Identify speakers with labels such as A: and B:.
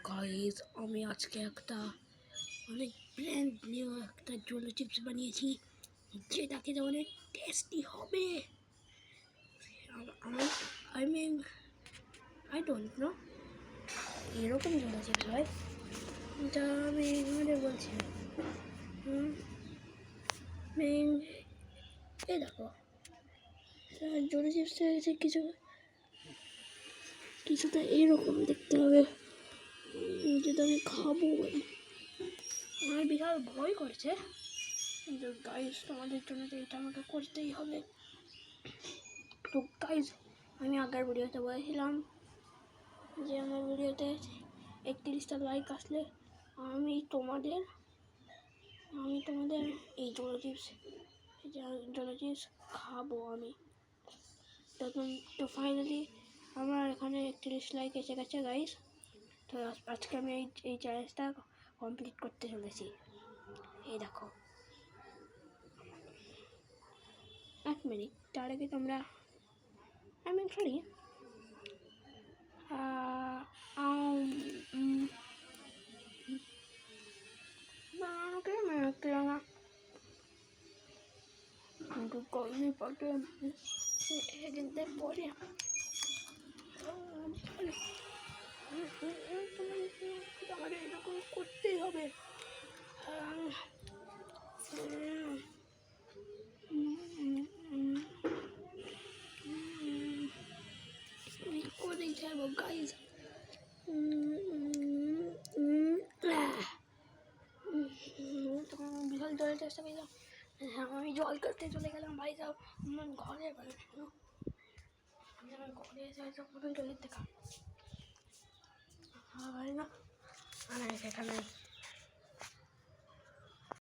A: Guys আমি আজকে একটা অনেক ব্র্যান্ড নিউ একটা জোলো চিপস বানিয়েছি, যেটা খেতে অনেক টেস্টি হবে। I mean I don't know এরকম জোলো চিপস হয়, যা আমি বলছি। এই দেখো জোলো চিপসটা হচ্ছে কিছুটা এরকম দেখতে হবে, যেটা আমি খাবো। আমার বিশাল ভয় করছে, কিন্তু গাইজ তোমাদের জন্য তো এটা আমাকে করতেই হবে। তো গাইজ আমি আগের ভিডিওতে বলেছিলাম যে আমার ভিডিওতে 31টা লাইক আসলে আমি তোমাদের এই জোলো চিপস খাবো আমি। তো ফাইনালি আমার এখানে 31 লাইক এসে গেছে গাইজ। তো আজকে আমি এই চ্যালেঞ্জটা কমপ্লিট করতে চলেছি। এই দেখো, 1 মিনিট, তার আগে তোমরা সরি গরমে পড়ে পরে আমাদের এরকম করতেই হবে। করেই যাবো গাইজ। তখন বিশাল জলের চেষ্টা পেলাম, আমি জল করতে চলে গেলাম। ভাই সব আমার ঘরে ঘরে এসে প্রথম জলের দেখা ভাই না, সেখানে